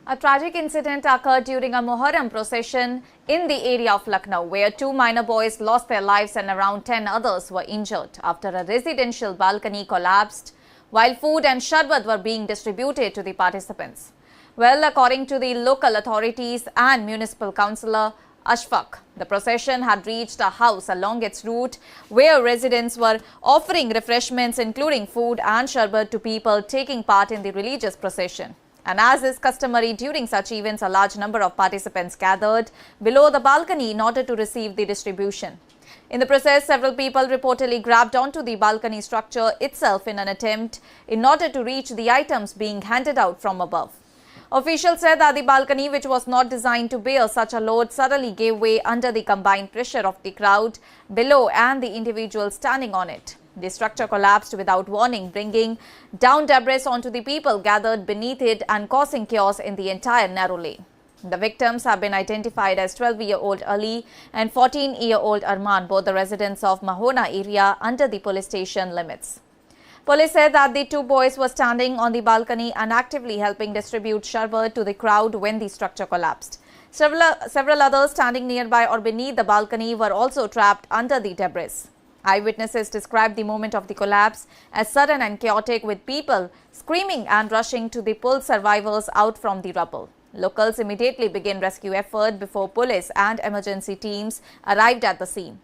A tragic incident occurred during a Muharram procession in the area of Lucknow, where 2 minor boys lost their lives and around 10 others were injured after a residential balcony collapsed while food and sharbat were being distributed to the participants. Well, according to the local authorities and municipal councillor Ashfaq, the procession had reached a house along its route where residents were offering refreshments including food and sharbat to people taking part in the religious procession. And as is customary during such events, a large number of participants gathered below the balcony in order to receive the distribution. In the process, several people reportedly grabbed onto the balcony structure itself in an attempt in order to reach the items being handed out from above. Officials said that the balcony, which was not designed to bear such a load, suddenly gave way under the combined pressure of the crowd below and the individuals standing on it. The structure collapsed without warning, bringing down debris onto the people gathered beneath it and causing chaos in the entire narrow lane. The victims have been identified as 12-year-old Ali and 14-year-old Arman, both the residents of Mahona area under the police station limits. Police said that the two boys were standing on the balcony and actively helping distribute sharbat to the crowd when the structure collapsed. Several others standing nearby or beneath the balcony were also trapped under the debris. Eyewitnesses described the moment of the collapse as sudden and chaotic, with people screaming and rushing to pull survivors out from the rubble. Locals immediately began rescue effort before police and emergency teams arrived at the scene.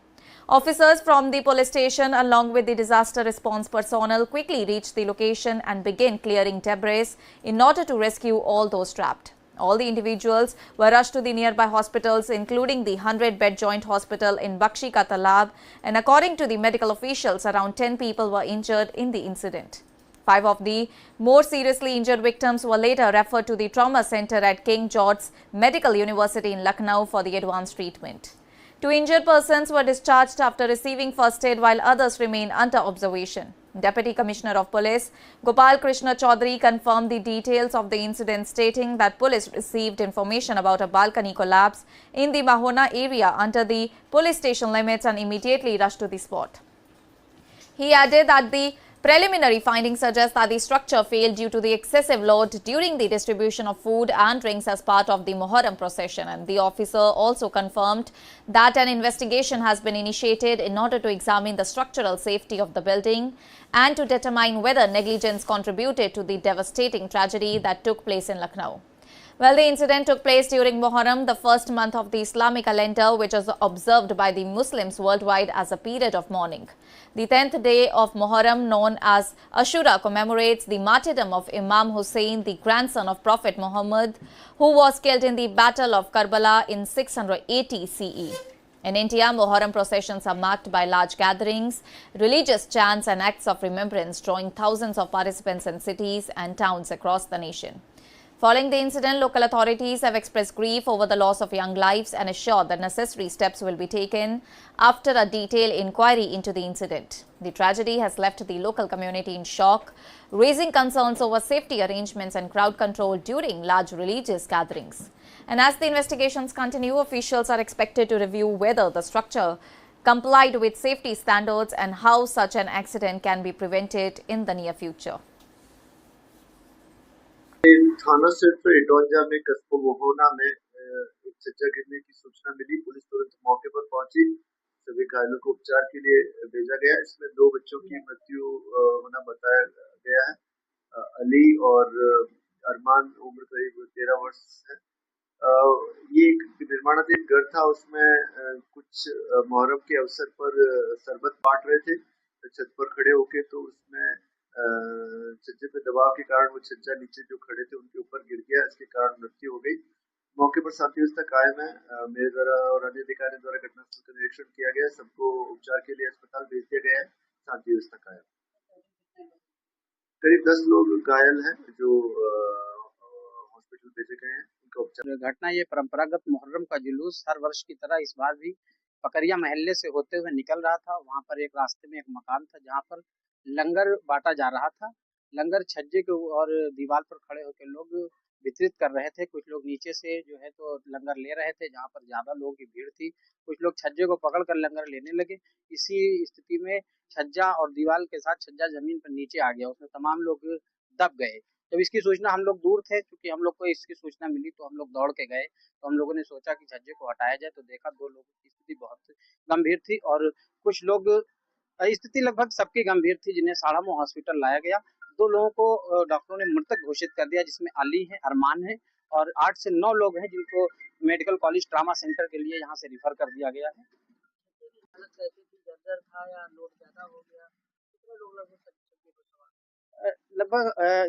Officers from the police station along with the disaster response personnel quickly reached the location and began clearing debris in order to rescue all those trapped. All the individuals were rushed to the nearby hospitals, including the 100-bed joint hospital in Bakshi Ka Talab, and according to the medical officials, around 10 people were injured in the incident. 5 of the more seriously injured victims were later referred to the trauma center at King George's Medical University in Lucknow for the advanced treatment. 2 injured persons were discharged after receiving first aid, while others remain under observation. Deputy Commissioner of Police Gopal Krishna Chaudhary confirmed the details of the incident, stating that police received information about a balcony collapse in the Mahona area under the police station limits and immediately rushed to the spot. He added that the preliminary findings suggest that the structure failed due to the excessive load during the distribution of food and drinks as part of the Muharram procession, and the officer also confirmed that an investigation has been initiated in order to examine the structural safety of the building and to determine whether negligence contributed to the devastating tragedy that took place in Lucknow. Well, the incident took place during Muharram, the first month of the Islamic calendar, which is observed by the Muslims worldwide as a period of mourning. The 10th day of Muharram, known as Ashura, commemorates the martyrdom of Imam Hussein, the grandson of Prophet Muhammad, who was killed in the Battle of Karbala in 680 CE. In India, Muharram processions are marked by large gatherings, religious chants and acts of remembrance, drawing thousands of participants in cities and towns across the nation. Following the incident, local authorities have expressed grief over the loss of young lives and assured that necessary steps will be taken after a detailed inquiry into the incident. The tragedy has left the local community in shock, raising concerns over safety arrangements and crowd control during large religious gatherings. And as the investigations continue, officials are expected to review whether the structure complied with safety standards and how such an accident can be prevented in the near future. थाना क्षेत्र इटौंजा में कस्बा महोना में एक छज्जा गिरने की सूचना मिली। पुलिस तुरंत मौके पर पहुंची, सभी घायलों को उपचार के लिए भेजा गया। इसमें 2 बच्चों की मृत्यु होना बताया गया है। अली और अरमान, उम्र करीब 13 वर्ष है। ये एक निर्माणाधीन घर था, उसमें कुछ मुहर्रम के अवसर पर शरबत बांट रहे थे। छत पर खड़े होके तो उसमें छज्जे पे दबाव के कारण वो छज्जा नीचे जो खड़े थे उनके ऊपर गिर गया, इसके कारण मृत्यु हो गई। मौके पर शांति व्यवस्था कायम है। मेरे द्वारा और अन्य अधिकारियों द्वारा घटनास्थल का निरीक्षण किया गया, सबको उपचार के लिए अस्पताल भेज दिया गया है। शांति व्यवस्था कायम। करीब 10 लोग घायल हैं जो हॉस्पिटल भेजे गए हैं, उनका उपचार। घटना ये परंपरागत मुहर्रम का जुलूस हर वर्ष की तरह इस बार भी पकरिया महल्ले से होते हुए निकल रहा था। वहाँ पर एक रास्ते में एक मकान था जहाँ पर लंगर बांटा जा रहा था। लंगर छज्जे के और दीवार पर खड़े होकर लोग वितरित कर रहे थे। कुछ लोग नीचे से जो है तो लंगर ले रहे थे, जहाँ पर ज्यादा लोगों की भीड़ थी। कुछ लोग छज्जे को पकड़कर लंगर लेने लगे। इसी स्थिति में छज्जा और दीवार के साथ छज्जा जमीन पर नीचे आ गया, उसमें तमाम लोग दब गए जब इसकी सूचना, हम लोग दूर थे, क्योंकि हम लोग को इसकी सूचना मिली तो हम लोग दौड़ के गए। तो हम लोगों ने सोचा कि छज्जे को हटाया जाए, तो देखा 2 लोगों की स्थिति बहुत गंभीर थी और कुछ लोग, स्थिति लगभग सबकी गंभीर थी, जिन्हें साढ़ामऊ हॉस्पिटल लाया गया। 2 लोगों को डॉक्टरों ने मृतक घोषित कर दिया, जिसमें अली है, अरमान है और 8 से 9 लोग हैं जिनको मेडिकल कॉलेज ट्रामा सेंटर के लिए यहाँ से रेफर कर दिया गया है। हालत कैसी थी? जर्जर था या लोड ज्यादा हो गया? कितने लोग लगभग छज्जे पर सवार? लगभग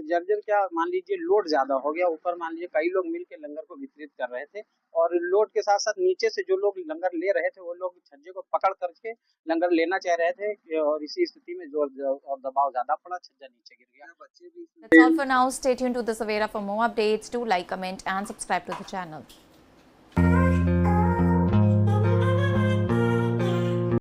जर्जर क्या, मान लीजिए लोड ज्यादा हो गया। ऊपर मान लीजिए कई लोग मिलकर लंगर को वितरित कर रहे थे और लोड के साथ साथ नीचे से जो लोग लंगर ले रहे थे वो लोग छज्जे को पकड़ करके लंगर लेना चाह रहे थे और इसी स्थिति में जोर और दबाव ज्यादा पड़ा, छज्जा नीचे गिर गया। बच्चे भी That's all for now. Stay tuned to the Savera for more updates. Do like, comment and subscribe to the channel.